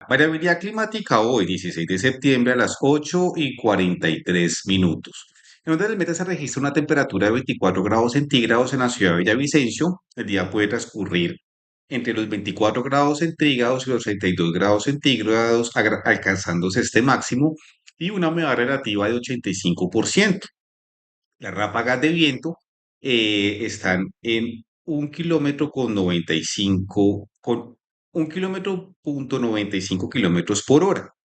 Variabilidad climática hoy, 16 de septiembre a las 8:43 minutos. En donde del Meta se registra una temperatura de 24 grados centígrados en la ciudad de Villavicencio. El día puede transcurrir entre los 24 grados centígrados y los 32 grados centígrados, alcanzándose este máximo, y una humedad relativa de 85%. Las ráfagas de viento están en 1,95 kilómetros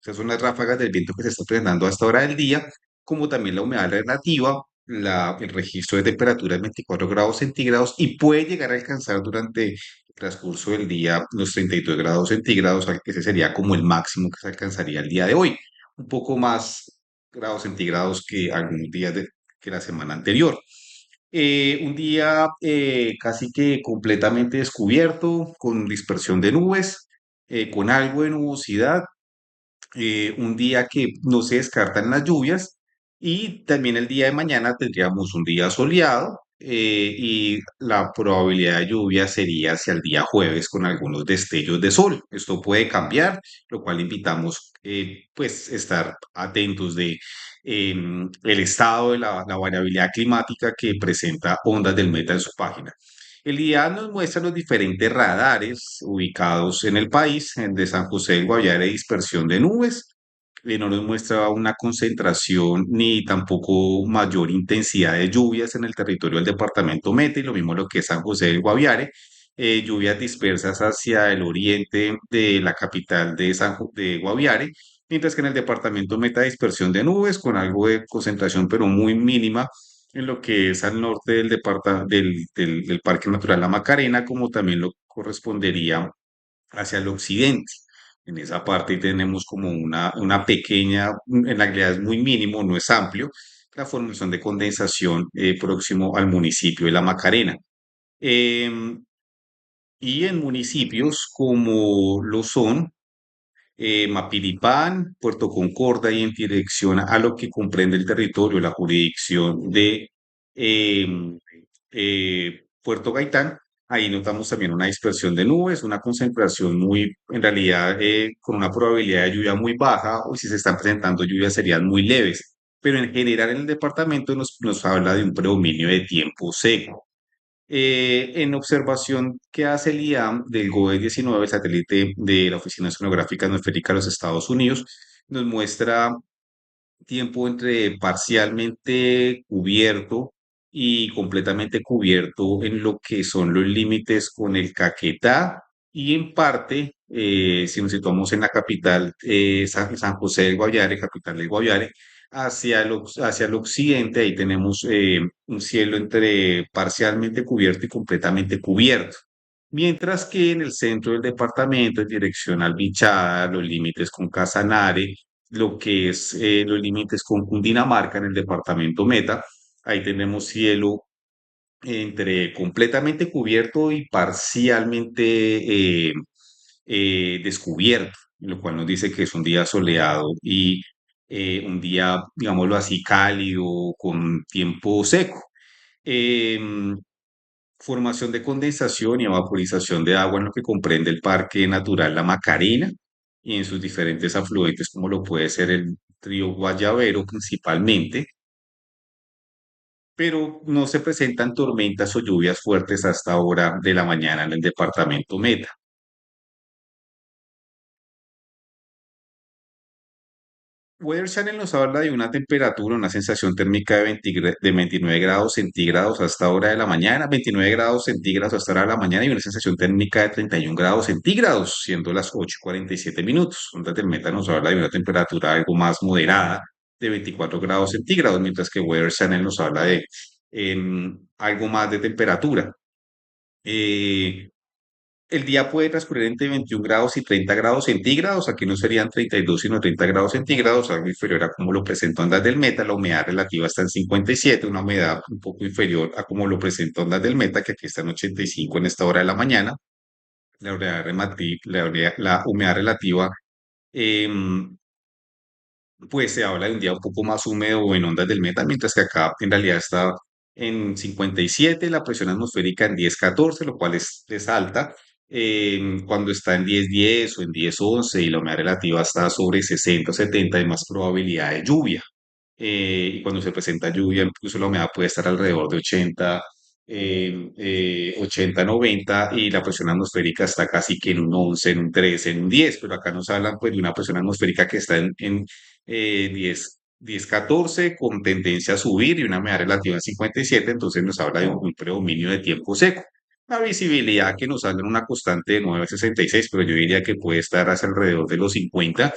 Esas son las ráfagas del viento que se están presentando a esta hora del día, como también la humedad relativa, el registro de temperatura de 24 grados centígrados, y puede llegar a alcanzar durante el transcurso del día los 32 grados centígrados, que ese sería como el máximo que se alcanzaría el día de hoy. Un poco más grados centígrados que algunos días que la semana anterior. Un día casi que completamente descubierto, con dispersión de nubes, con algo de nubosidad. Un día que no se descartan las lluvias, y también el día de mañana tendríamos un día soleado, y la probabilidad de lluvia sería hacia el día jueves con algunos destellos de sol. Esto puede cambiar, lo cual invitamos pues estar atentos de el estado de la variabilidad climática que presenta Ondas del Meta en su página. El día nos muestra los diferentes radares ubicados en el país, en de San José del Guaviare, dispersión de nubes. No nos muestra una concentración ni tampoco mayor intensidad de lluvias en el territorio del departamento Meta, y lo mismo lo que es San José del Guaviare. Lluvias dispersas hacia el oriente de la capital de Guaviare, mientras que en el departamento Meta dispersión de nubes con algo de concentración, pero muy mínima, en lo que es al norte del Parque Natural La Macarena, como también lo correspondería hacia el occidente. En esa parte tenemos como una pequeña, en realidad es muy mínimo, no es amplio, la formación de condensación próximo al municipio de La Macarena. Em, y en municipios como lo son Mapiripán, Puerto Concordia, y en dirección a lo que comprende el territorio, la jurisdicción de em, Puerto Gaitán. Ahí notamos también una dispersión de nubes, una concentración muy, en realidad, con una probabilidad de lluvia muy baja, o si se están presentando lluvias serían muy leves. Pero en general en el departamento nos habla de un predominio de tiempo seco. En observación que hace el IAM del GOES-19, el satélite de la Oficina Oceanográfica Atmosférica de los Estados Unidos, nos muestra tiempo entre parcialmente cubierto y completamente cubierto en lo que son los límites con el Caquetá, y en parte, si nos situamos en la capital, San José del Guaviare, capital del Guaviare, hacia el occidente. Ahí tenemos un cielo entre parcialmente cubierto y completamente cubierto. Mientras que en el centro del departamento, en dirección al Bichada, los límites con Casanare, lo que es los límites con Cundinamarca en el departamento Meta, ahí tenemos cielo entre completamente cubierto y parcialmente descubierto, lo cual nos dice que es un día soleado y un día, digámoslo así, cálido, con tiempo seco. Em, Formación de condensación y evaporización de agua en lo que comprende el Parque Natural La Macarena y en sus diferentes afluentes, como lo puede ser el río Guayavero principalmente, pero no se presentan tormentas o lluvias fuertes hasta hora de la mañana en el departamento Meta. Weather Channel nos habla de una temperatura, una sensación térmica de 29 grados centígrados hasta hora de la mañana, 29 grados centígrados hasta hora de la mañana, y una sensación térmica de 31 grados centígrados, siendo las 8:47 minutos. Ondas del Meta nos habla de una temperatura algo más moderada de 24 grados centígrados, mientras que Weather Channel nos habla de algo más de temperatura. Eh, el día puede transcurrir entre 21 grados y 30 grados centígrados. Aquí no serían 32 sino 30 grados centígrados, algo inferior a como lo presenta Ondas del Meta. La humedad relativa está en 57, una humedad un poco inferior a como lo presenta Ondas del Meta, que aquí está en 85 en esta hora de la mañana. La humedad relativa, em, pues se habla de un día un poco más húmedo en Ondas del Meta, mientras que acá en realidad está en 57, la presión atmosférica en 10,14, lo cual es alta. Cuando está en 10-10 o en 10-11 y la humedad relativa está sobre 60 o 70, hay más probabilidad de lluvia. Y cuando se presenta lluvia, incluso la humedad puede estar alrededor de 80-90, y la presión atmosférica está casi que en un 11, en un 13, en un 10, pero acá nos hablan pues de una presión atmosférica que está en 10-14 con tendencia a subir y una humedad relativa en 57, entonces nos habla de un predominio de tiempo seco. La visibilidad que nos habla en una constante de 9,66, pero yo diría que puede estar hacia alrededor de los 50,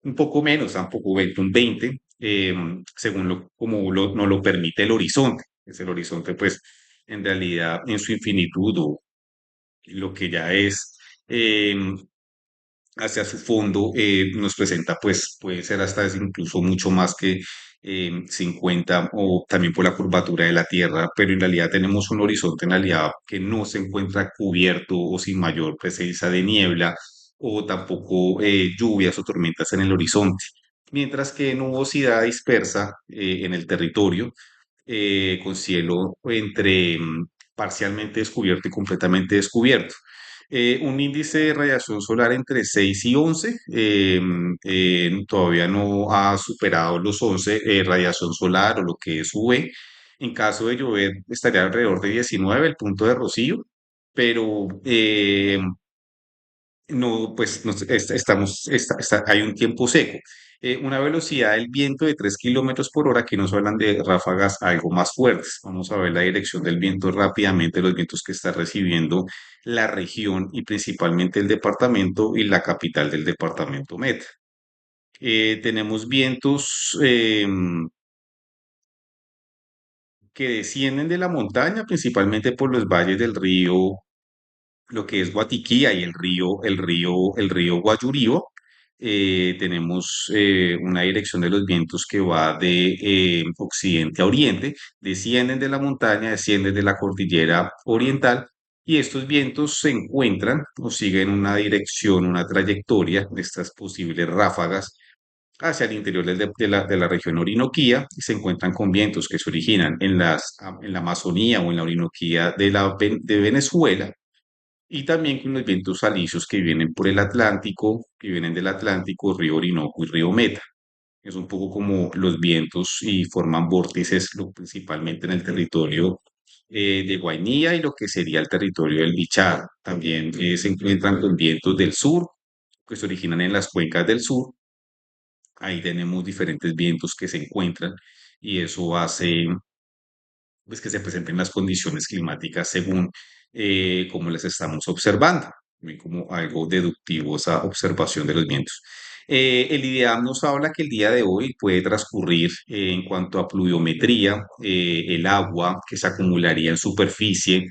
un poco menos, tampoco 20, un 20, según como nos lo permite el horizonte. Es el horizonte, pues, en realidad, en su infinitud o lo que ya es eh, hacia su fondo, nos presenta, pues, puede ser hasta incluso mucho más que 50, o también por la curvatura de la Tierra, pero en realidad tenemos un horizonte en realidad que no se encuentra cubierto o sin mayor presencia de niebla o tampoco lluvias o tormentas en el horizonte. Mientras que nubosidad dispersa en el territorio, con cielo entre parcialmente descubierto y completamente descubierto. Un índice de radiación solar entre 6 y 11, todavía no ha superado los 11, radiación solar o lo que es UV. En caso de llover estaría alrededor de 19 el punto de rocío, pero no, pues hay un tiempo seco. Una velocidad del viento de 3 kilómetros por hora, que nos hablan de ráfagas algo más fuertes. Vamos a ver la dirección del viento rápidamente, los vientos que está recibiendo la región y principalmente el departamento y la capital del departamento Meta. Tenemos vientos que descienden de la montaña, principalmente por los valles del río, lo que es Guatiquía y el río Guayurío. Tenemos una dirección de los vientos que va de occidente a oriente, descienden de la montaña, descienden de la cordillera oriental, y estos vientos se encuentran o siguen una dirección, una trayectoria de estas posibles ráfagas hacia el interior de la región Orinoquía, y se encuentran con vientos que se originan en la Amazonía o en la Orinoquía de Venezuela, y también con los vientos alisios que vienen por el Atlántico, que vienen del Atlántico, río Orinoco y río Meta. Es un poco como los vientos y forman vórtices, principalmente en el territorio de Guainía y lo que sería el territorio del Bichar. También se encuentran con vientos del sur, que se originan en las cuencas del sur. Ahí tenemos diferentes vientos que se encuentran, y eso hace pues que se presenten las condiciones climáticas según cómo las estamos observando, muy como algo deductivo esa observación de los vientos. El IDEAM nos habla que el día de hoy puede transcurrir en cuanto a pluviometría, el agua que se acumularía en superficie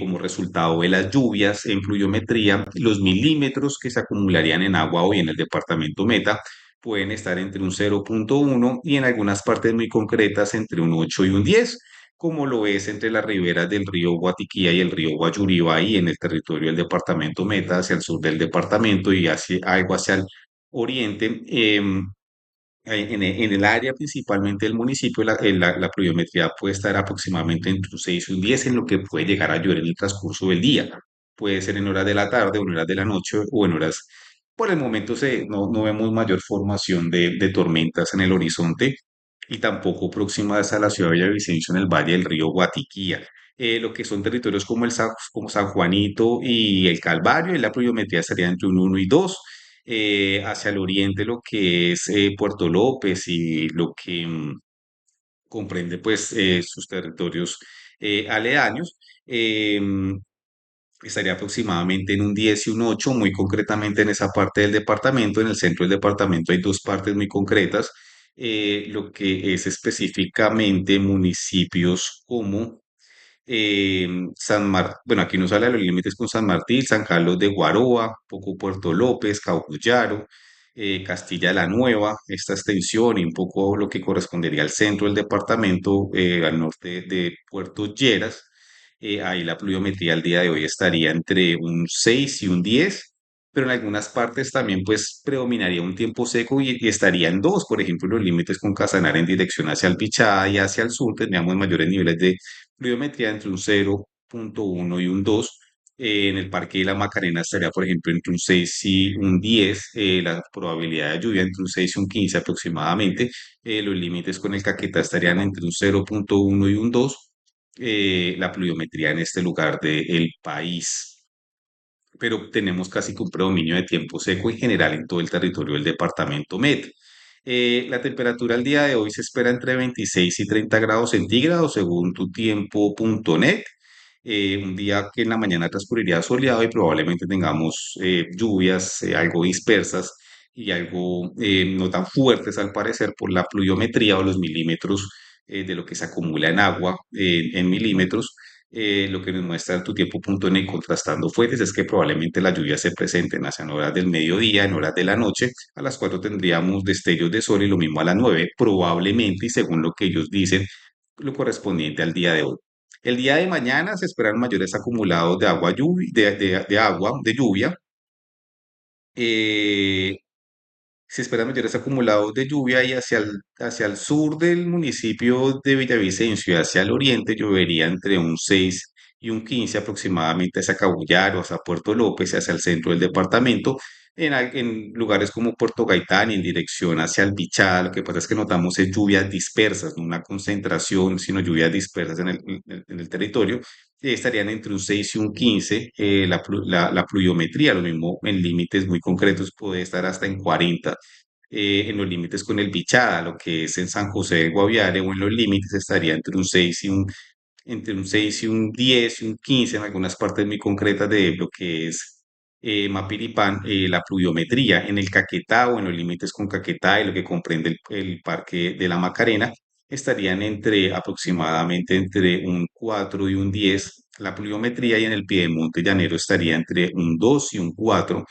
como resultado de las lluvias en pluviometría, los milímetros que se acumularían en agua hoy en el departamento Meta pueden estar entre un 0,1 y en algunas partes muy concretas entre un 8 y un 10, como lo es entre las riberas del río Guatiquía y el río Guayuribá, y en el territorio del departamento Meta, hacia el sur del departamento y algo hacia el oriente. En el área principalmente del municipio, la pluviometría puede estar aproximadamente entre un 6 y un 10, en lo que puede llegar a llover en el transcurso del día. Puede ser en horas de la tarde o en horas de la noche o en horas. Por el momento no vemos mayor formación de tormentas en el horizonte, y tampoco próximas a la ciudad de Villavicencio en el valle del río Guatiquía. Lo que son territorios como San Juanito y el Calvario, y la pluviometría estaría entre un 1 y 2. Hacia el oriente lo que es Puerto López y lo que comprende pues sus territorios aledaños, estaría aproximadamente en un 10 y un 8, muy concretamente en esa parte del departamento. En el centro del departamento hay dos partes muy concretas, lo que es específicamente municipios como bueno, aquí nos sale a los límites con San Martín, San Carlos de Guaroa, poco Puerto López, Caullaro, Castilla la Nueva, esta extensión, y un poco lo que correspondería al centro del departamento, al norte de Puerto Lleras. Ahí la pluviometría al día de hoy estaría entre un 6 y un 10, pero en algunas partes también pues predominaría un tiempo seco y estaría en 2. Por ejemplo, los límites con Casanare en dirección hacia el Pichá y hacia el sur tendríamos mayores niveles de pluviometría entre un 0,1 y un 2, En el Parque de la Macarena estaría, por ejemplo, entre un 6 y un 10, la probabilidad de lluvia entre un 6 y un 15 aproximadamente. Los límites con el Caquetá estarían entre un 0,1 y un 2, la pluviometría en este lugar del país. Pero tenemos casi que un predominio de tiempo seco en general en todo el territorio del departamento Meta. La temperatura al día de hoy se espera entre 26 y 30 grados centígrados según tutiempo.net. Un día que en la mañana transcurriría soleado y probablemente tengamos lluvias algo dispersas y algo no tan fuertes al parecer por la pluviometría o los milímetros de lo que se acumula en agua en milímetros. Lo que nos muestra tutiempo.net contrastando fuentes es que probablemente las lluvias se presenten hacia horas del mediodía, en horas de la noche. A las 4 tendríamos destellos de sol y lo mismo a las 9 probablemente, y según lo que ellos dicen, lo correspondiente al día de hoy. El día de mañana se esperan mayores acumulados de agua, de agua, de lluvia. Eh, Se esperan mayores acumulados de lluvia y hacia el sur del municipio de Villavicencio y hacia el oriente llovería entre un 6 y un 15 aproximadamente hacia Cabullar o hacia Puerto López y hacia el centro del departamento. En lugares como Puerto Gaitán y en dirección hacia el Bichada, lo que pasa es que notamos es lluvias dispersas, no una concentración, sino lluvias dispersas en el territorio. Estarían entre un 6 y un 15, la pluviometría, lo mismo en límites muy concretos, puede estar hasta en 40 en los límites con el Bichada, lo que es en San José del Guaviare, o en los límites estaría entre un 6 y un 10 y un 15 en algunas partes muy concretas de lo que es Mapiripán, la pluviometría en el Caquetá o en los límites con Caquetá y lo que comprende el Parque de la Macarena, estarían entre aproximadamente entre un 4 y un 10 la pluviometría y en el Piedemonte Llanero estaría entre un 2 y un 4,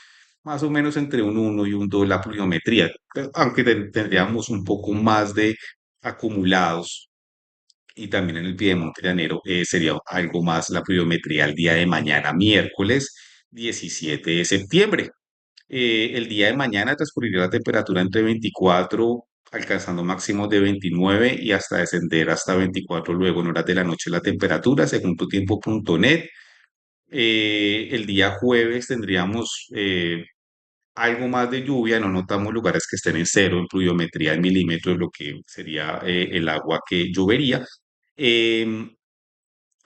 más o menos entre un 1 y un 2 la pluviometría, aunque tendríamos un poco más de acumulados y también en el Piedemonte Llanero sería algo más la pluviometría el día de mañana, miércoles 17 de septiembre. El día de mañana transcurrirá la temperatura entre 24, alcanzando máximos de 29 y hasta descender hasta 24 luego en horas de la noche la temperatura, según tutiempo.net. El día jueves tendríamos algo más de lluvia, no notamos lugares que estén en cero en pluviometría en milímetros, lo que sería el agua que llovería. Em,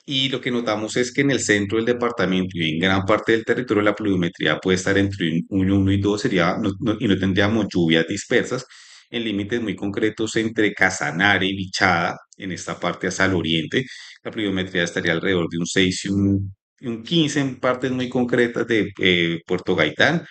y lo que notamos es que en el centro del departamento y en gran parte del territorio la pluviometría puede estar entre un 1 y 2 sería, y no tendríamos lluvias dispersas en límites muy concretos entre Casanare y Bichada, en esta parte hacia el oriente. La pluviometría estaría alrededor de un 6 y un 15 en partes muy concretas de Puerto Gaitán,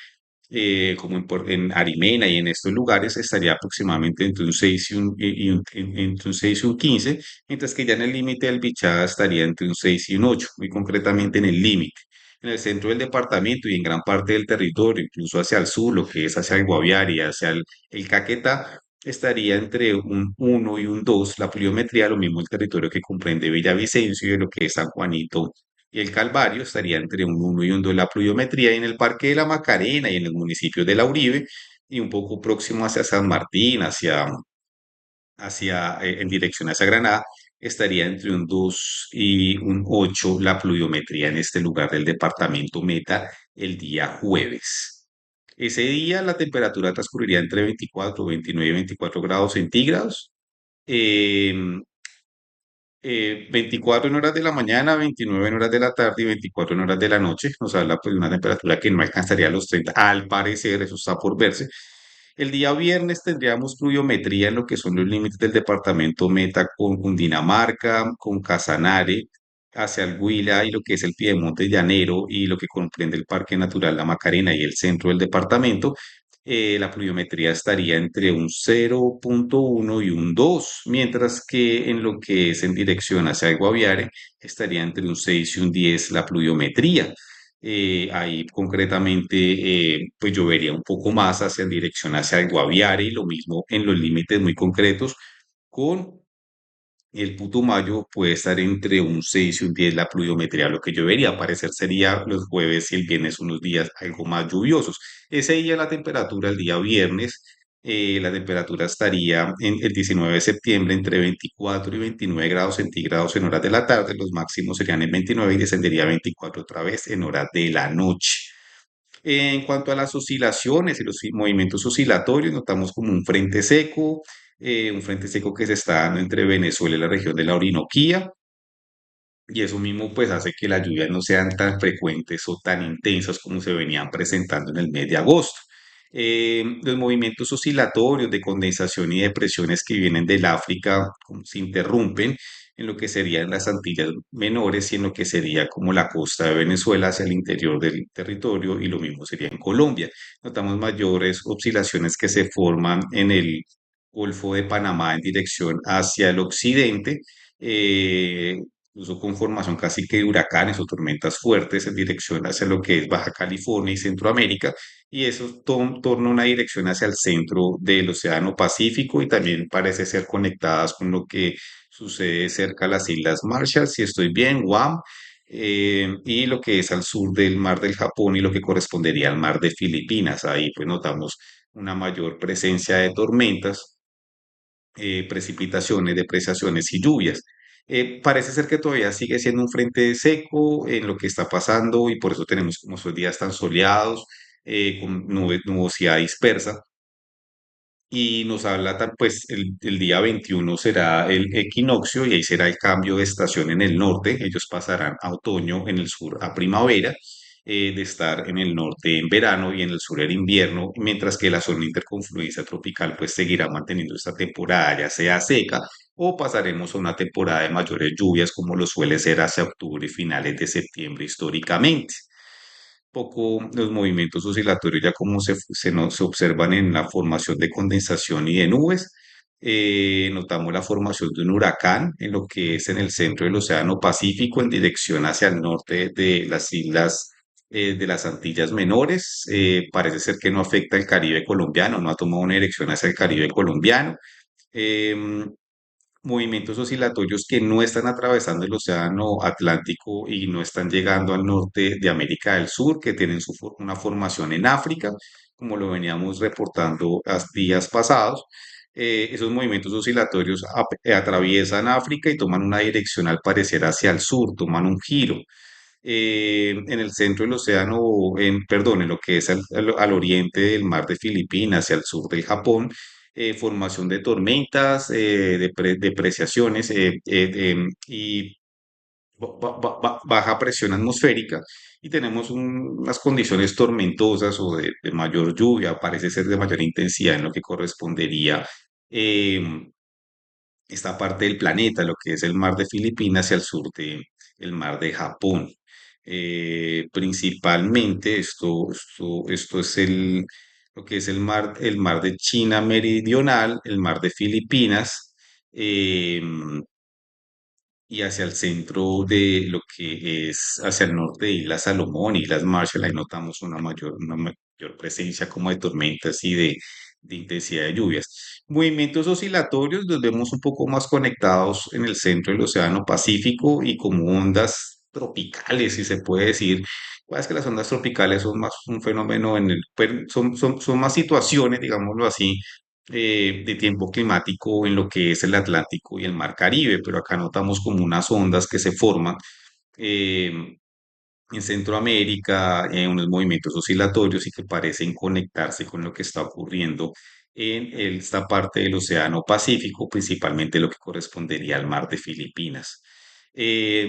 como en Arimena y en estos lugares, estaría aproximadamente entre un 6 entre un 6 y un 15, mientras que ya en el límite del Bichada estaría entre un 6 y un 8, muy concretamente en el límite. En el centro del departamento y en gran parte del territorio, incluso hacia el sur, lo que es hacia el Guaviare y hacia el Caquetá, estaría entre un 1 y un 2 la pluviometría, lo mismo el territorio que comprende Villavicencio y lo que es San Juanito y el Calvario estaría entre un 1 y un 2 la pluviometría y en el Parque de la Macarena y en el municipio de La Uribe y un poco próximo hacia San Martín, en dirección hacia Granada, estaría entre un 2 y un 8 la pluviometría en este lugar del departamento Meta el día jueves. Ese día la temperatura transcurriría entre 24, 29 y 24 grados centígrados. Em, 24 en horas de la mañana, 29 en horas de la tarde y 24 en horas de la noche. Nos habla pues de una temperatura que no alcanzaría los 30, al parecer, eso está por verse. El día viernes tendríamos pluviometría en lo que son los límites del departamento Meta con Cundinamarca, con Casanare, hacia el Huila y lo que es el Piedemonte Llanero y lo que comprende el Parque Natural La Macarena y el centro del departamento. La pluviometría estaría entre un 0,1 y un 2, mientras que en lo que es en dirección hacia el Guaviare estaría entre un 6 y un 10 la pluviometría. Ahí concretamente pues llovería un poco más hacia en dirección hacia el Guaviare y lo mismo en los límites muy concretos con el Putumayo puede estar entre un 6 y un 10 la pluviometría. Lo que llovería parecer sería los jueves y el viernes unos días algo más lluviosos. Ese día la temperatura el día viernes La temperatura estaría en el 19 de septiembre entre 24 y 29 grados centígrados en horas de la tarde, los máximos serían en 29 y descendería a 24 otra vez en horas de la noche. En cuanto a las oscilaciones y los movimientos oscilatorios, notamos como un frente seco que se está dando entre Venezuela y la región de la Orinoquía, y eso mismo pues hace que las lluvias no sean tan frecuentes o tan intensas como se venían presentando en el mes de agosto. Los movimientos oscilatorios de condensación y depresiones que vienen del África se interrumpen en lo que serían las Antillas menores y en lo que sería como la costa de Venezuela hacia el interior del territorio, y lo mismo sería en Colombia. Notamos mayores oscilaciones que se forman en el Golfo de Panamá en dirección hacia el occidente, eh, incluso con formación casi que de huracanes o tormentas fuertes en dirección hacia lo que es Baja California y Centroamérica, y eso torna una dirección hacia el centro del Océano Pacífico, y también parece ser conectadas con lo que sucede cerca a las Islas Marshall, si estoy bien, Guam, y lo que es al sur del Mar del Japón y lo que correspondería al Mar de Filipinas. Ahí pues notamos una mayor presencia de tormentas, precipitaciones, depresaciones y lluvias. Parece ser que todavía sigue siendo un frente seco en lo que está pasando, y por eso tenemos como esos días tan soleados, con nubosidad dispersa. Y nos habla, pues el día 21 será el equinoccio y ahí será el cambio de estación en el norte. Ellos pasarán a otoño, en el sur a primavera, de estar en el norte en verano y en el sur en invierno, mientras que la zona interconfluencia tropical pues seguirá manteniendo esta temporada ya sea seca, o pasaremos a una temporada de mayores lluvias como lo suele ser hacia octubre y finales de septiembre históricamente. Poco los movimientos oscilatorios ya como se observan en la formación de condensación y de nubes. Notamos la formación de un huracán en lo que es en el centro del Océano Pacífico en dirección hacia el norte de las islas, de las Antillas Menores. Parece ser que no afecta el Caribe colombiano, no ha tomado una dirección hacia el Caribe colombiano. Em, Movimientos oscilatorios que no están atravesando el Océano Atlántico y no están llegando al norte de América del Sur, que tienen una formación en África, como lo veníamos reportando días pasados. Esos movimientos oscilatorios atraviesan África y toman una dirección al parecer hacia el sur, toman un giro. En el centro del océano, perdón, en lo que es al oriente del mar de Filipinas, hacia el sur del Japón, formación de tormentas, depreciaciones, y baja presión atmosférica, y tenemos unas condiciones tormentosas o de mayor lluvia, parece ser de mayor intensidad en lo que correspondería em, esta parte del planeta, lo que es el mar de Filipinas y al sur el mar de Japón. Principalmente esto es lo que es el mar de China meridional, el mar de Filipinas, em, y hacia el centro de lo que es hacia el norte de Islas Salomón y Islas Marshall. Ahí notamos una mayor presencia como de tormentas y de intensidad de lluvias. Movimientos oscilatorios los vemos un poco más conectados en el centro del Océano Pacífico y como ondas tropicales, si se puede decir. Es que las ondas tropicales son más un fenómeno pues, son más situaciones, digámoslo así, de tiempo climático en lo que es el Atlántico y el Mar Caribe, pero acá notamos como unas ondas que se forman, eh, en Centroamérica, unos movimientos oscilatorios y que parecen conectarse con lo que está ocurriendo en esta parte del Océano Pacífico, principalmente lo que correspondería al mar de Filipinas.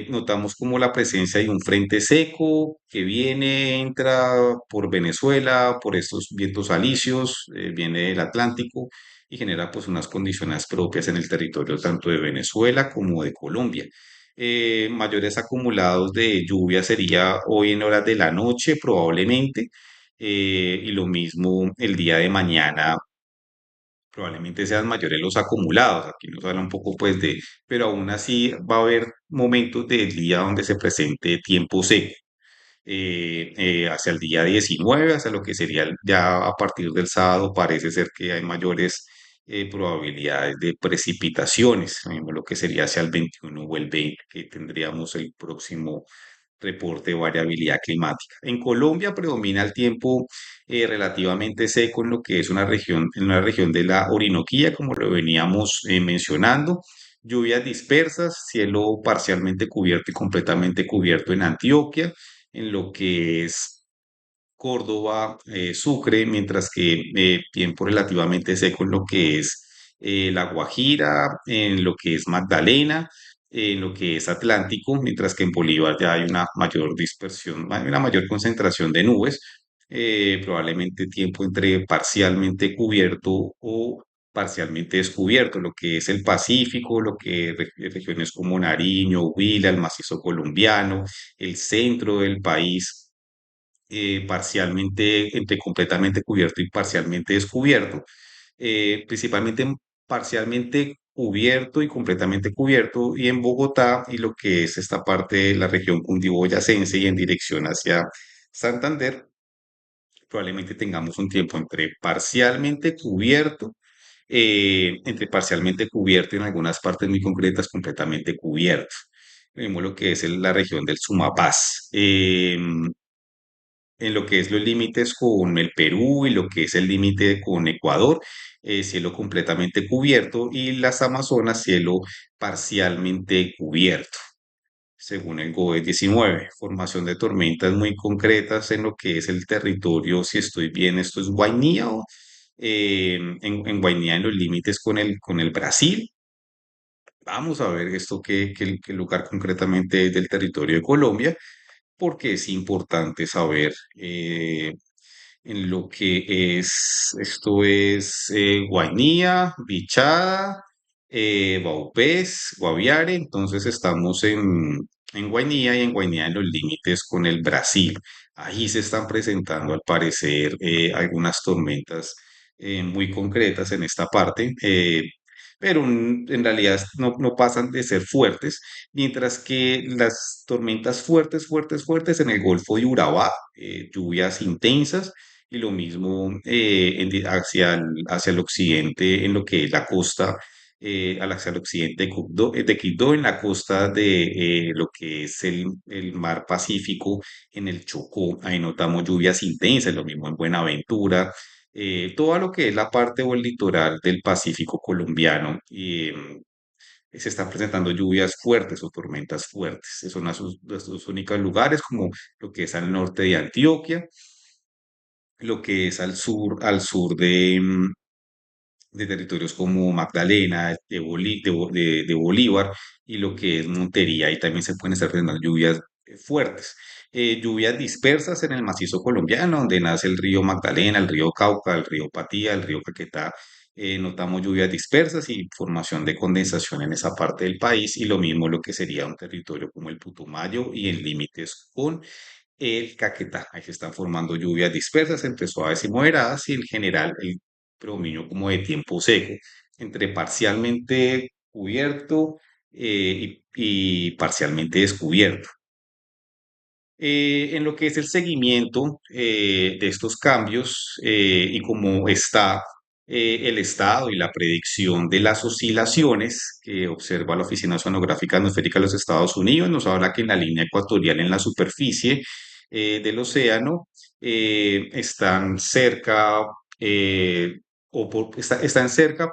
Notamos como la presencia de un frente seco que entra por Venezuela, por estos vientos alisios, viene del Atlántico y genera pues unas condiciones propias en el territorio tanto de Venezuela como de Colombia. Mayores acumulados de lluvia sería hoy en horas de la noche probablemente, y lo mismo el día de mañana, probablemente sean mayores los acumulados. Aquí nos habla un poco pues pero aún así va a haber momentos del día donde se presente tiempo seco, hacia el día 19, hacia lo que sería ya a partir del sábado, parece ser que hay mayores probabilidades de precipitaciones, lo mismo lo que sería hacia el 21 o el 20 que tendríamos el próximo reporte de variabilidad climática. En Colombia predomina el tiempo relativamente seco en lo que es en una región de la Orinoquía, como lo veníamos mencionando. Lluvias dispersas, cielo parcialmente cubierto y completamente cubierto en Antioquia, en lo que es Córdoba, Sucre, mientras que tiempo relativamente seco en lo que es La Guajira, en lo que es Magdalena, en lo que es Atlántico, mientras que en Bolívar ya hay una mayor dispersión, hay una mayor concentración de nubes, probablemente tiempo entre parcialmente cubierto o parcialmente descubierto, lo que es el Pacífico, lo que regiones como Nariño, Huila, el macizo colombiano, el centro del país parcialmente, entre completamente cubierto y parcialmente descubierto, principalmente parcialmente cubierto y completamente cubierto, y en Bogotá y lo que es esta parte de la región cundiboyacense y en dirección hacia Santander, probablemente tengamos un tiempo entre parcialmente cubierto y en algunas partes muy concretas completamente cubierto. Vemos lo que es la región del Sumapaz. En lo que es los límites con el Perú y lo que es el límite con Ecuador, cielo completamente cubierto y las Amazonas, cielo parcialmente cubierto, según el GOES 19. Formación de tormentas muy concretas en lo que es el territorio, si estoy bien, esto es Guainía, en Guainía en los límites con el Brasil. Vamos a ver esto qué lugar concretamente es del territorio de Colombia, porque es importante saber en lo que es, esto es Guainía, Bichada, Vaupés, Guaviare, entonces estamos en Guainía y en Guainía en los límites con el Brasil. Ahí se están presentando al parecer algunas tormentas muy concretas en esta parte. Pero en realidad no pasan de ser fuertes, mientras que las tormentas fuertes en el Golfo de Urabá, lluvias intensas, y lo mismo hacia el occidente, en lo que es la costa, hacia el occidente de Quibdó, en la costa de lo que es el mar Pacífico, en el Chocó, ahí notamos lluvias intensas, lo mismo en Buenaventura, todo lo que es la parte o el litoral del Pacífico colombiano. Se están presentando lluvias fuertes o tormentas fuertes. Esos son los dos únicos lugares, como lo que es al norte de Antioquia, lo que es al sur de territorios como Magdalena, de Bolívar y lo que es Montería. Y también se pueden estar presentando lluvias fuertes. Lluvias dispersas en el macizo colombiano, donde nace el río Magdalena, el río Cauca, el río Patía, el río Caquetá. Notamos lluvias dispersas y formación de condensación en esa parte del país, y lo mismo lo que sería un territorio como el Putumayo y en límites con el Caquetá. Ahí se están formando lluvias dispersas entre suaves y moderadas, y en general el predominio como de tiempo seco, entre parcialmente cubierto y parcialmente descubierto. En lo que es el seguimiento de estos cambios y cómo está el estado y la predicción de las oscilaciones que observa la Oficina Oceanográfica Atmosférica de los Estados Unidos, nos habla que en la línea ecuatorial, en la superficie del océano, están cerca están cerca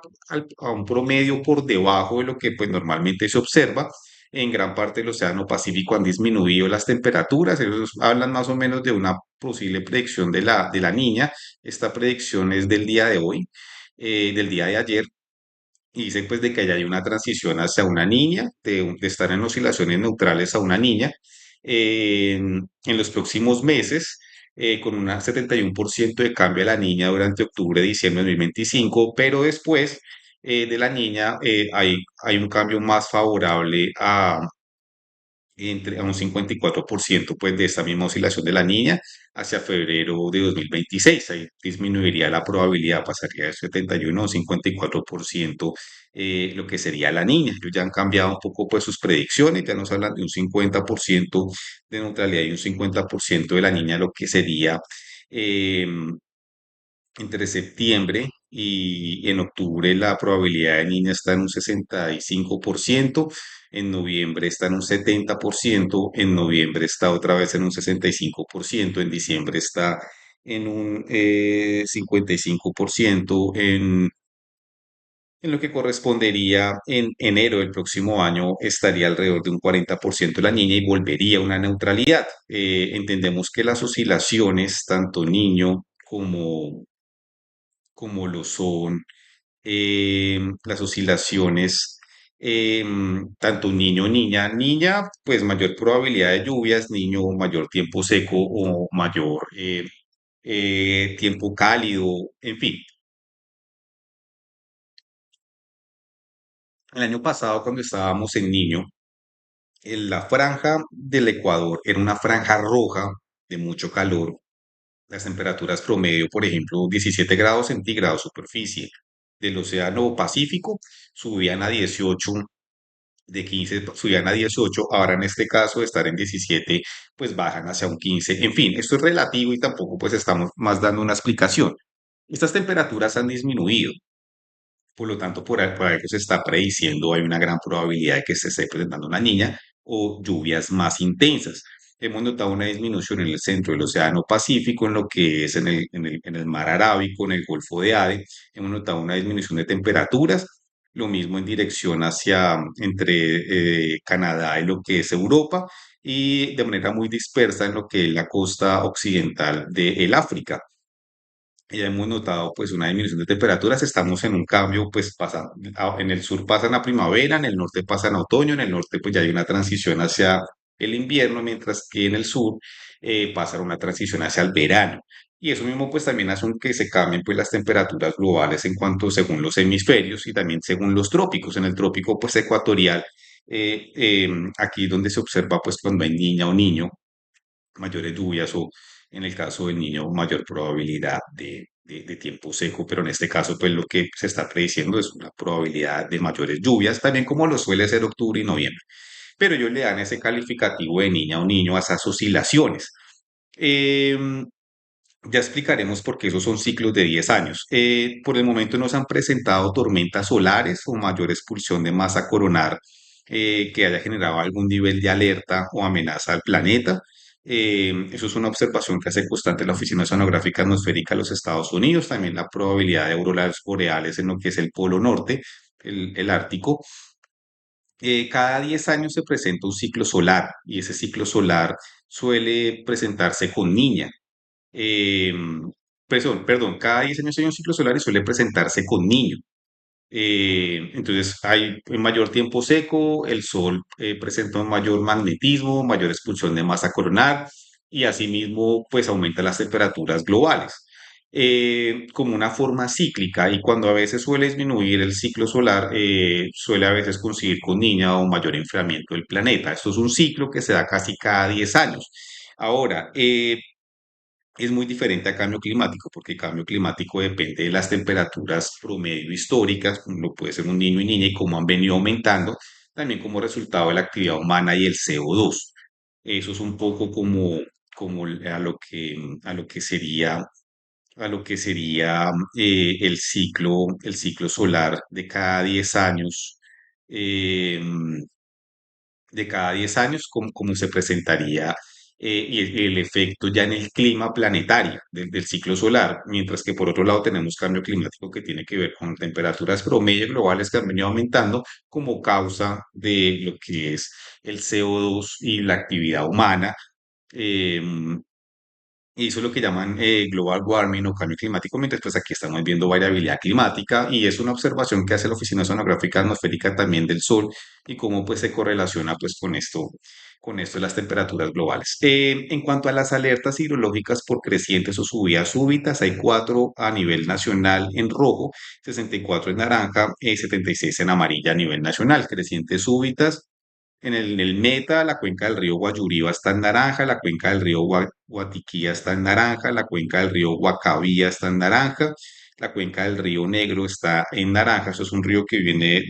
a un promedio por debajo de lo que pues normalmente se observa. En gran parte del Océano Pacífico han disminuido las temperaturas. Ellos hablan más o menos de una posible predicción de de la niña. Esta predicción es del día de hoy, del día de ayer, y dicen pues de que haya una transición hacia una niña, de estar en oscilaciones neutrales a una niña en los próximos meses, con un 71% de cambio a la niña durante octubre-diciembre de 2025, pero después de la niña hay un cambio más favorable a un 54% pues, de esta misma oscilación de la niña hacia febrero de 2026. Ahí disminuiría la probabilidad, pasaría de 71 a un 54% lo que sería la niña. Ellos ya han cambiado un poco pues, sus predicciones, ya nos hablan de un 50% de neutralidad y un 50% de la niña, lo que sería eh, entre septiembre y en octubre la probabilidad de niña está en un 65%, en noviembre está en un 70%, en noviembre está otra vez en un 65%, en diciembre está en un 55%, en lo que correspondería en enero del próximo año estaría alrededor de un 40% la niña y volvería a una neutralidad. Entendemos que las oscilaciones, tanto niño como lo son las oscilaciones, tanto niño, niña, niña, pues mayor probabilidad de lluvias, niño, mayor tiempo seco o mayor tiempo cálido, en fin. El año pasado, cuando estábamos en niño, en la franja del Ecuador era una franja roja de mucho calor. Las temperaturas promedio, por ejemplo, 17 grados centígrados superficie del Océano Pacífico, subían a 18, de 15 subían a 18, ahora en este caso de estar en 17, pues bajan hacia un 15. En fin, esto es relativo y tampoco pues estamos más dando una explicación. Estas temperaturas han disminuido, por lo tanto, por ahí que se está prediciendo, hay una gran probabilidad de que se esté presentando una niña o lluvias más intensas. Hemos notado una disminución en el centro del Océano Pacífico, en lo que es en el Mar Arábico, en el Golfo de Aden. Hemos notado una disminución de temperaturas, lo mismo en dirección hacia entre Canadá y lo que es Europa, y de manera muy dispersa en lo que es la costa occidental del África. Ya hemos notado pues una disminución de temperaturas, estamos en un cambio, pues pasa, en el sur pasan a primavera, en el norte pasan a otoño, en el norte pues ya hay una transición hacia el invierno, mientras que en el sur pasa una transición hacia el verano. Y eso mismo pues también hace que se cambien pues las temperaturas globales en cuanto según los hemisferios y también según los trópicos. En el trópico pues ecuatorial, aquí donde se observa pues cuando hay niña o niño, mayores lluvias o en el caso del niño mayor probabilidad de tiempo seco, pero en este caso pues lo que se está prediciendo es una probabilidad de mayores lluvias, también como lo suele ser octubre y noviembre, pero ellos le dan ese calificativo de niña o niño a esas oscilaciones. Em, ya explicaremos por qué esos son ciclos de 10 años. Por el momento no se han presentado tormentas solares o mayor expulsión de masa coronar que haya generado algún nivel de alerta o amenaza al planeta. Eso es una observación que hace constante la Oficina Oceanográfica Atmosférica de los Estados Unidos. También la probabilidad de auroras boreales en lo que es el Polo Norte, el Ártico. Cada 10 años se presenta un ciclo solar y ese ciclo solar suele presentarse con niña. Perdón, cada 10 años hay un ciclo solar y suele presentarse con niño. Entonces hay un mayor tiempo seco, el Sol presenta un mayor magnetismo, mayor expulsión de masa coronar y asimismo pues aumenta las temperaturas globales. Como una forma cíclica y cuando a veces suele disminuir el ciclo solar, suele a veces coincidir con niña o mayor enfriamiento del planeta. Esto es un ciclo que se da casi cada 10 años. Ahora, es muy diferente a cambio climático, porque el cambio climático depende de las temperaturas promedio históricas, como lo puede ser un niño y niña, y cómo han venido aumentando, también como resultado de la actividad humana y el CO2. Eso es un poco como a lo que sería el ciclo solar de cada 10 años, como se presentaría y el efecto ya en el clima planetario del ciclo solar, mientras que por otro lado tenemos cambio climático que tiene que ver con temperaturas promedio globales que han venido aumentando como causa de lo que es el CO2 y la actividad humana. em, y eso es lo que llaman global warming o cambio climático, mientras pues aquí estamos viendo variabilidad climática y es una observación que hace la Oficina Sonográfica Atmosférica también del Sol y cómo pues se correlaciona pues con esto de las temperaturas globales. En cuanto a las alertas hidrológicas por crecientes o subidas súbitas, hay cuatro a nivel nacional en rojo, 64 en naranja, 76 en amarilla a nivel nacional, crecientes súbitas. En el Meta, la cuenca del río Guayuriba está en naranja, la cuenca del río Guatiquía está en naranja, la cuenca del río Guacavía está en naranja, la cuenca del río Negro está en naranja. Eso es un río que viene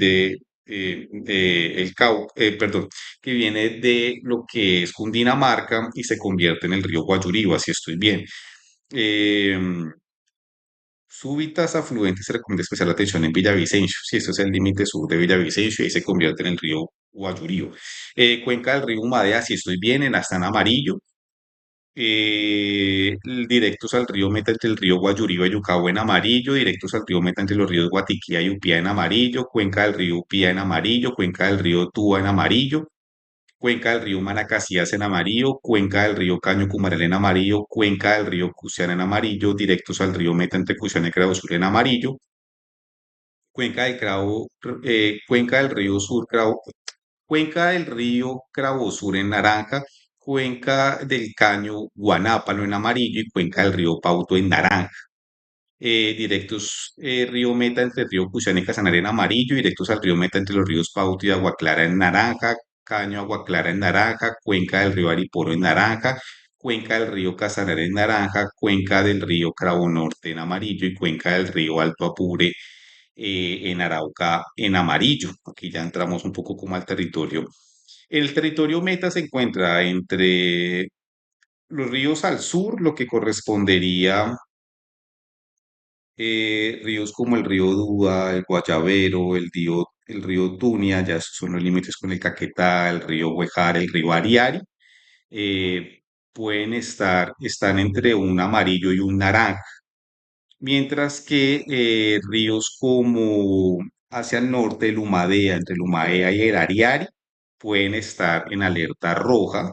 perdón, que viene de lo que es Cundinamarca y se convierte en el río Guayuriba, si estoy bien. Em, Súbitas afluentes se recomienda especial atención en Villavicencio. Si esto es el límite sur de Villavicencio, ahí se convierte en el río Guayurío. Cuenca del río Umadea, si estoy bien, está en amarillo. Directos al río Meta entre el río Guayurío y Yucao en amarillo, directos al río Meta entre los ríos Guatiquía y Upía en amarillo, cuenca del río Upía en amarillo, cuenca del río Túa en amarillo, cuenca del río Manacasías en amarillo, cuenca del río Caño Cumaral en amarillo, cuenca del río Cusiana en amarillo, directos al río Meta entre Cusiana y Cravo Sur en amarillo, cuenca del río Sur, cuenca del río Cravo Sur en naranja, cuenca del Caño Guanápalo en amarillo y cuenca del río Pauto en naranja. Directos río Meta entre el río Cusiana y Casanare en amarillo, directos al río Meta entre los ríos Pauto y Agua Clara en naranja, Caño Agua Clara en naranja, cuenca del río Ariporo en naranja, cuenca del río Casanare en naranja, cuenca del río Cravo Norte en amarillo y cuenca del río Alto Apure en Arauca en amarillo. Aquí ya entramos un poco como al territorio. El territorio Meta se encuentra entre los ríos al sur, lo que correspondería ríos como el río Dúa, el Guayabero, el río Tunia, ya esos son los límites con el Caquetá, el río Huejar, el río Ariari, eh, están entre un amarillo y un naranja, mientras que ríos como hacia el norte, el Humadea, entre el Humadea y el Ariari, pueden estar en alerta roja,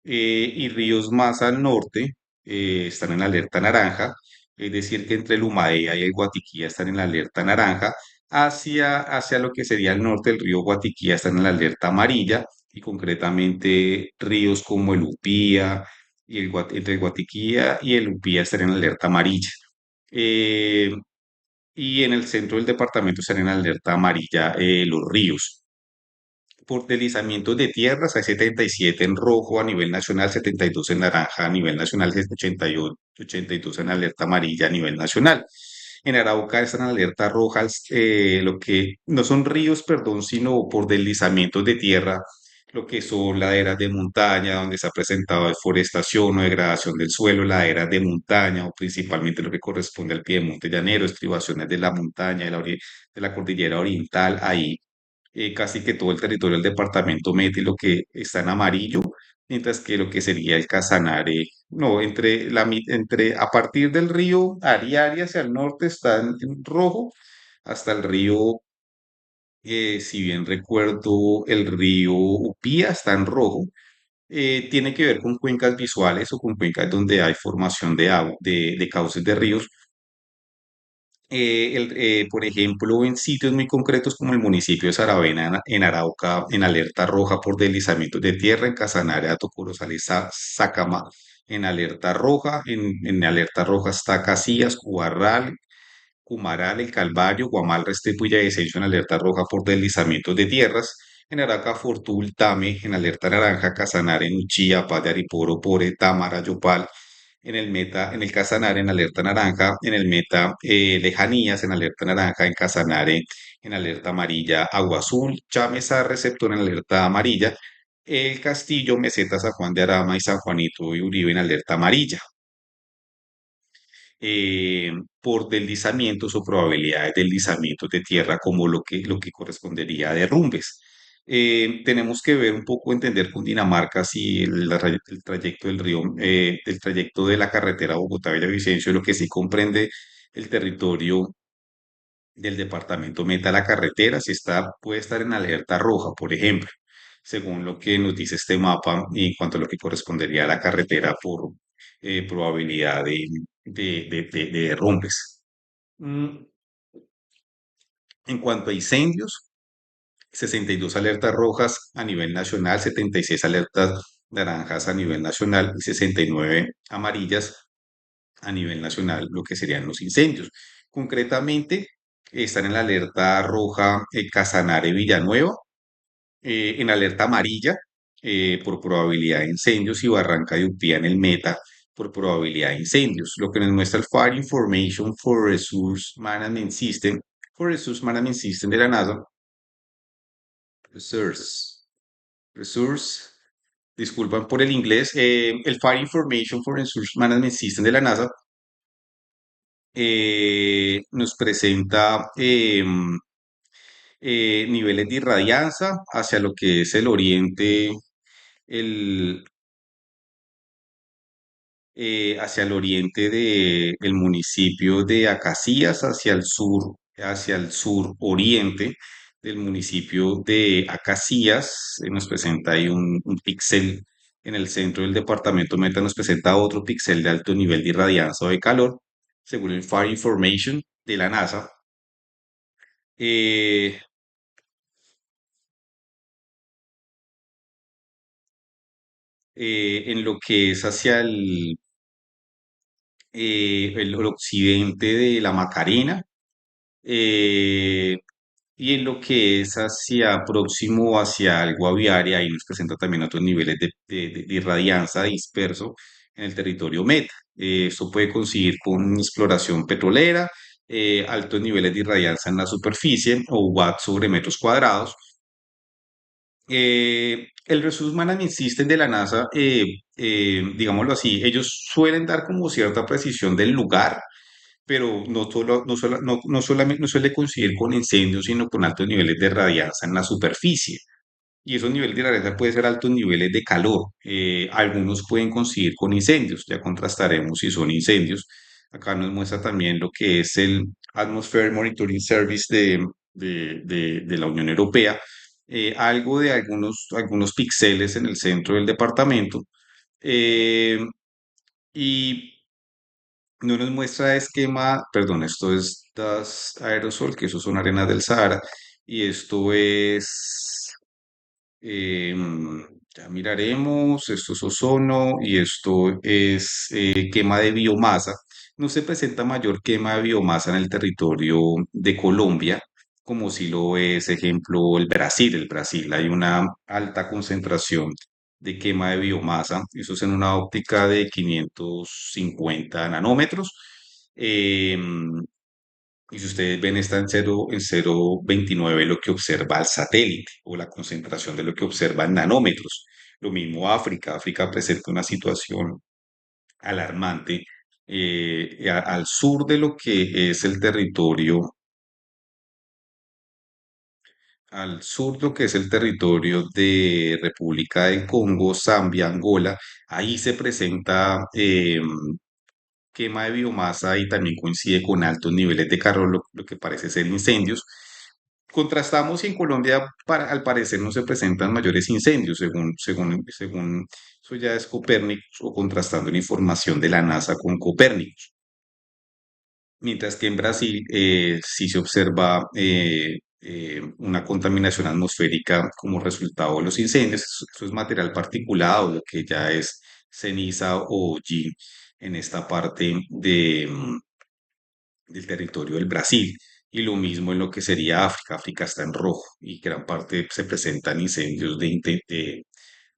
y ríos más al norte están en alerta naranja, es decir, que entre el Humadea y el Guatiquía están en la alerta naranja, hacia lo que sería el norte del río Guatiquía están en la alerta amarilla, y concretamente ríos como el Upía y entre el Guatiquía y el Upía están en alerta amarilla. Eh, y en el centro del departamento están en alerta amarilla los ríos. Por deslizamientos de tierras hay 77 en rojo a nivel nacional, 72 en naranja a nivel nacional, 82 en alerta amarilla a nivel nacional. En Arauca están en alerta roja, lo que no son ríos, perdón, sino por deslizamientos de tierra, lo que son laderas de montaña, donde se ha presentado deforestación o degradación del suelo, laderas de montaña, o principalmente lo que corresponde al piedemonte llanero, estribaciones de la montaña, de la cordillera oriental, ahí casi que todo el territorio del departamento Meta y lo que está en amarillo, mientras que lo que sería el Casanare, no, a partir del río Ariari hacia el norte está en rojo, hasta el río, si bien recuerdo, el río Upía está en rojo. Tiene que ver con cuencas visuales o con cuencas donde hay formación de agua, de cauces de ríos, por ejemplo, en sitios muy concretos como el municipio de Saravena, en Arauca, en alerta roja por deslizamientos de tierra, en Casanare, Hato Corozal, Sácama, en alerta roja, en alerta roja está Casillas, Cubarral, Cumaral, El Calvario, Guamal, Restrepo y Villavicencio en alerta roja por deslizamientos de tierras, en Arauca, Fortul, Tame, en alerta naranja, Casanare, Nuchía, Paz de Ariporo, Pore, Támara, Yopal, en el Meta, en el Casanare en alerta naranja, en el Meta Lejanías en alerta naranja, en Casanare en alerta amarilla, Agua Azul, Chameza receptor en alerta amarilla, el Castillo, Meseta, San Juan de Arama y San Juanito y Uribe en alerta amarilla. eh, por deslizamientos o probabilidades de deslizamientos de tierra como lo que correspondería a derrumbes. Tenemos que ver un poco, entender con Dinamarca si el trayecto del río, el trayecto de la carretera Bogotá-Villavicencio, lo que sí comprende el territorio del departamento Meta, la carretera, si está, puede estar en alerta roja, por ejemplo, según lo que nos dice este mapa en cuanto a lo que correspondería a la carretera por probabilidad de derrumbes. Mm, En cuanto a incendios, 62 alertas rojas a nivel nacional, 76 alertas naranjas a nivel nacional y 69 amarillas a nivel nacional, lo que serían los incendios. Concretamente, están en la alerta roja Casanare Villanueva, en alerta amarilla por probabilidad de incendios y Barranca de Upía en el Meta por probabilidad de incendios. Lo que nos muestra el Fire Information for Resource Management System de la NASA, Resource, Resource, disculpan por el inglés, el Fire Information for Resource Management System de la NASA nos presenta niveles de irradianza hacia lo que es el oriente, el, hacia el oriente del municipio de Acacías, hacia el sur oriente del municipio de Acacías. Nos presenta ahí un píxel en el centro del departamento Meta, nos presenta otro píxel de alto nivel de irradianza o de calor, según el Fire Information de la NASA. Eh, en lo que es hacia el occidente de la Macarena, eh, y en lo que es hacia próximo hacia el Guaviare, ahí nos presenta también otros niveles de irradianza disperso en el territorio Meta. Esto puede coincidir con exploración petrolera, altos niveles de irradianza en la superficie o watts sobre metros cuadrados. El Resource Management System de la NASA, digámoslo así, ellos suelen dar como cierta precisión del lugar, pero no solamente no suele coincidir con incendios, sino con altos niveles de radianza en la superficie. Y esos niveles de radianza pueden ser altos niveles de calor. Algunos pueden coincidir con incendios, ya contrastaremos si son incendios. Acá nos muestra también lo que es el Atmosphere Monitoring Service de la Unión Europea. Algo de algunos píxeles en el centro del departamento. eh, y no nos muestra esquema, perdón, esto es Das Aerosol, que eso son arenas del Sahara, y esto es, ya miraremos, esto es ozono y esto es quema de biomasa. No se presenta mayor quema de biomasa en el territorio de Colombia, como si lo es, ejemplo, el Brasil. El Brasil hay una alta concentración de quema de biomasa. Eso es en una óptica de 550 nanómetros. Y si ustedes ven, está en 0,29 lo que observa el satélite o la concentración de lo que observa en nanómetros. Lo mismo África. África presenta una situación alarmante al sur de lo que es el territorio, al sur de lo que es el territorio de República del Congo, Zambia, Angola. Ahí se presenta quema de biomasa y también coincide con altos niveles de calor, lo que parece ser incendios. Contrastamos y en Colombia, al parecer, no se presentan mayores incendios, según eso ya es Copérnicus o contrastando la información de la NASA con Copérnicus. Mientras que en Brasil sí se observa una contaminación atmosférica como resultado de los incendios. Eso es material particulado, lo que ya es ceniza o hollín en esta parte del territorio del Brasil. Y lo mismo en lo que sería África. África está en rojo y gran parte se presentan incendios de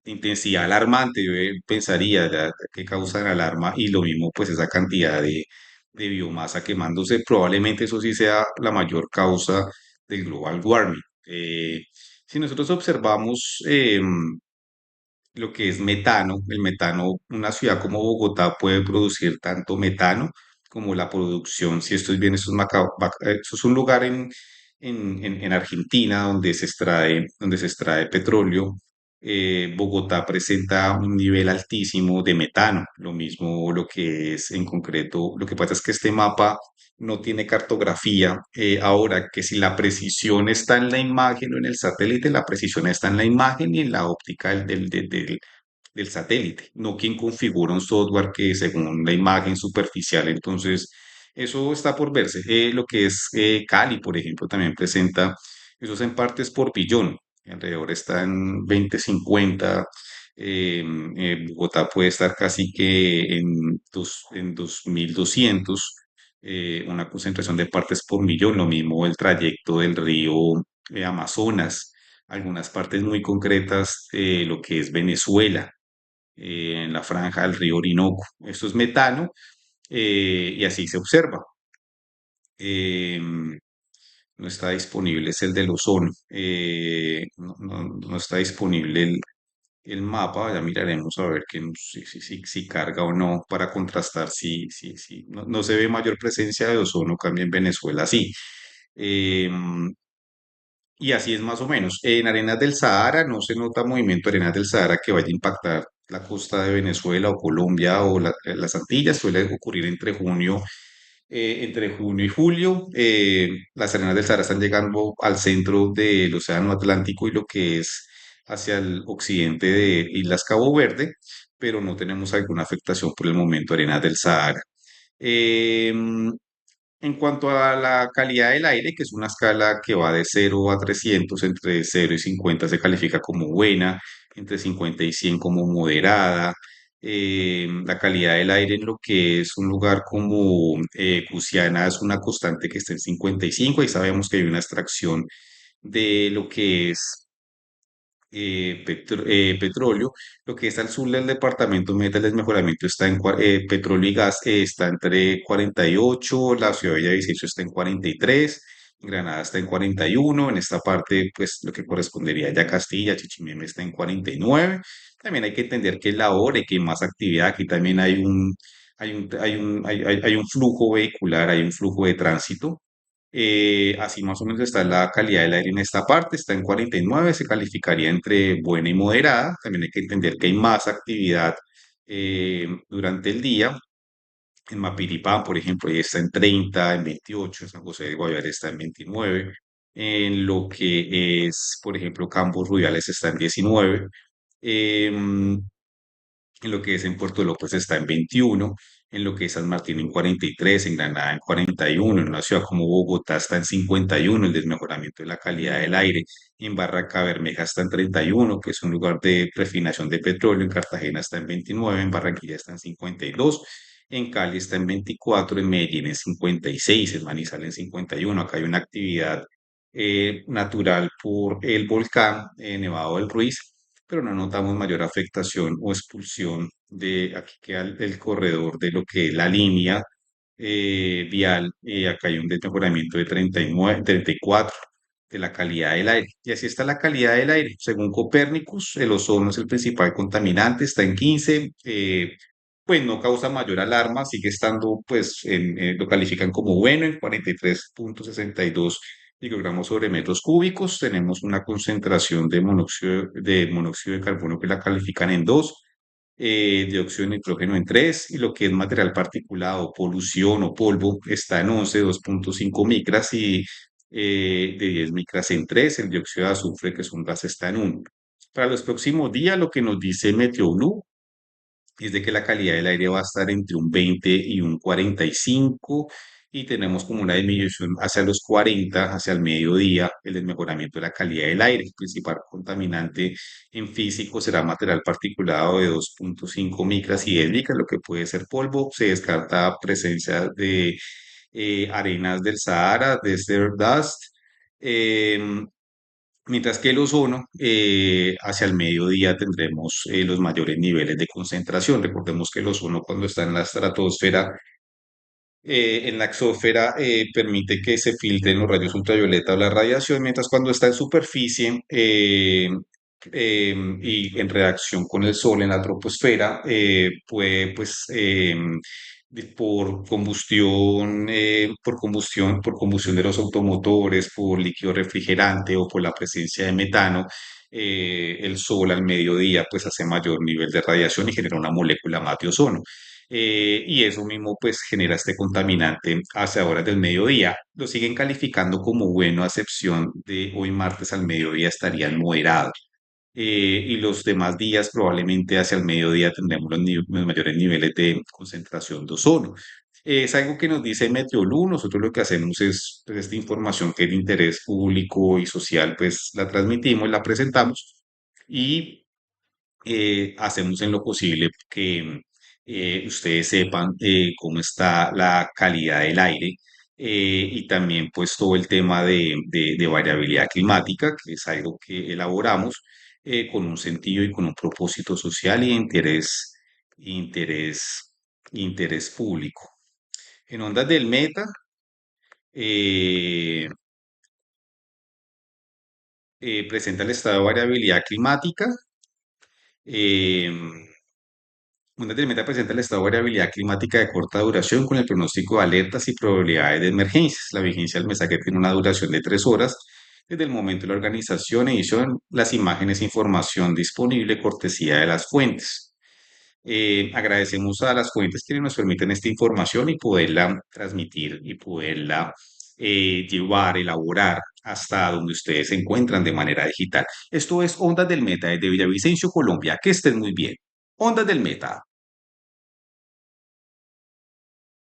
intensidad alarmante. Yo pensaría que causan alarma y lo mismo pues esa cantidad de biomasa quemándose. Probablemente eso sí sea la mayor causa del global warming. Si nosotros observamos lo que es metano. El metano, una ciudad como Bogotá puede producir tanto metano como la producción, si esto es bien, esto es un lugar en Argentina donde se extrae petróleo. Bogotá presenta un nivel altísimo de metano, lo mismo lo que es en concreto, lo que pasa es que este mapa no tiene cartografía. Ahora que si la precisión está en la imagen o en el satélite, la precisión está en la imagen y en la óptica del satélite, no quien configura un software que según la imagen superficial. Entonces, eso está por verse. Lo que es Cali, por ejemplo, también presenta, eso es en partes por billón, alrededor está en 2050. Bogotá puede estar casi que en 2200, una concentración de partes por millón, lo mismo el trayecto del río Amazonas, algunas partes muy concretas, lo que es Venezuela, en la franja del río Orinoco. Esto es metano y así se observa. Em, no está disponible, es el del ozono. No está disponible el mapa, ya miraremos a ver si carga o no para contrastar si no se ve mayor presencia de ozono, cambia en Venezuela, sí. Em, Y así es más o menos. En arenas del Sahara no se nota movimiento de arenas del Sahara que vaya a impactar la costa de Venezuela o Colombia o las Antillas. Suele ocurrir entre junio y julio. Las arenas del Sahara están llegando al centro del Océano Atlántico y lo que es hacia el occidente de Islas Cabo Verde, pero no tenemos alguna afectación por el momento de arenas del Sahara. Em, en cuanto a la calidad del aire, que es una escala que va de 0 a 300, entre 0 y 50 se califica como buena, entre 50 y 100 como moderada. La calidad del aire en lo que es un lugar como Cusiana es una constante que está en 55 y sabemos que hay una extracción de lo que es petróleo. Lo que está al sur del departamento Meta, el desmejoramiento está en petróleo y gas está entre 48, la ciudad de Villavicencio está en 43, Granada está en 41, en esta parte pues lo que correspondería ya a Castilla, Chichimeme está en 49. También hay que entender que la hora y que hay más actividad, aquí también hay un flujo vehicular, hay un flujo de tránsito. Así más o menos está la calidad del aire en esta parte, está en 49, se calificaría entre buena y moderada. También hay que entender que hay más actividad durante el día. En Mapiripán, por ejemplo, ya está en 30, en 28, en San José de Guaviare está en 29. En lo que es, por ejemplo, Campos Rubiales está en 19. em, en lo que es en Puerto López está en 21, en lo que es San Martín en 43, en Granada en 41, en una ciudad como Bogotá está en 51, el desmejoramiento de la calidad del aire, en Barranca Bermeja está en 31, que es un lugar de refinación de petróleo, en Cartagena está en 29, en Barranquilla está en 52, en Cali está en 24, en Medellín en 56, en Manizales en 51. Acá hay una actividad natural por el volcán Nevado del Ruiz, pero no notamos mayor afectación o expulsión de aquí queda el corredor de lo que es la línea vial. Acá hay un mejoramiento de 39, 34 de la calidad del aire. Y así está la calidad del aire. Según Copérnicus, el ozono es el principal contaminante, está en 15. Pues no causa mayor alarma, sigue estando, pues, lo califican como bueno en 43,62 microgramos sobre metros cúbicos. Tenemos una concentración de monóxido de carbono que la califican en 2, dióxido de nitrógeno en 3, y lo que es material particulado, polución o polvo, está en 11, 2,5 micras, y de 10 micras en 3. El dióxido de azufre, que es un gas, está en 1. Para los próximos días, lo que nos dice MeteoBlue es de que la calidad del aire va a estar entre un 20 y un 45, y tenemos como una disminución hacia los 40, hacia el mediodía, el desmejoramiento de la calidad del aire. El principal contaminante en físico será material particulado de 2,5 micras y 10 micras, lo que puede ser polvo. Se descarta presencia de arenas del Sahara, de desert dust. em, Mientras que el ozono, hacia el mediodía tendremos los mayores niveles de concentración. Recordemos que el ozono, cuando está en la estratosfera, en la exósfera, permite que se filtren los rayos ultravioleta o la radiación, mientras cuando está en superficie y en reacción con el Sol en la troposfera, puede, pues, por combustión de los automotores, por líquido refrigerante o por la presencia de metano, el Sol al mediodía pues hace mayor nivel de radiación y genera una molécula más de ozono. Y eso mismo pues genera este contaminante hacia horas del mediodía. Lo siguen calificando como bueno, a excepción de hoy martes al mediodía estarían moderados. Y los demás días probablemente hacia el mediodía tendremos los mayores niveles de concentración de ozono. Es algo que nos dice Meteolú. Nosotros lo que hacemos es, pues, esta información que es de interés público y social, pues la transmitimos, la presentamos y hacemos en lo posible que ustedes sepan cómo está la calidad del aire, y también pues todo el tema de variabilidad climática, que es algo que elaboramos con un sentido y con un propósito social y de interés, interés público. En Ondas del Meta, eh, presenta el estado de variabilidad climática. eh, Una tormenta presenta el estado de variabilidad climática de corta duración con el pronóstico de alertas y probabilidades de emergencias. La vigencia del mensaje tiene una duración de 3 horas desde el momento de la organización e edición, las imágenes e información disponible cortesía de las fuentes. Agradecemos a las fuentes que nos permiten esta información y poderla transmitir y poderla llevar, elaborar hasta donde ustedes se encuentran de manera digital. Esto es Ondas del Meta desde Villavicencio, Colombia. Que estén muy bien. Ondas del Meta.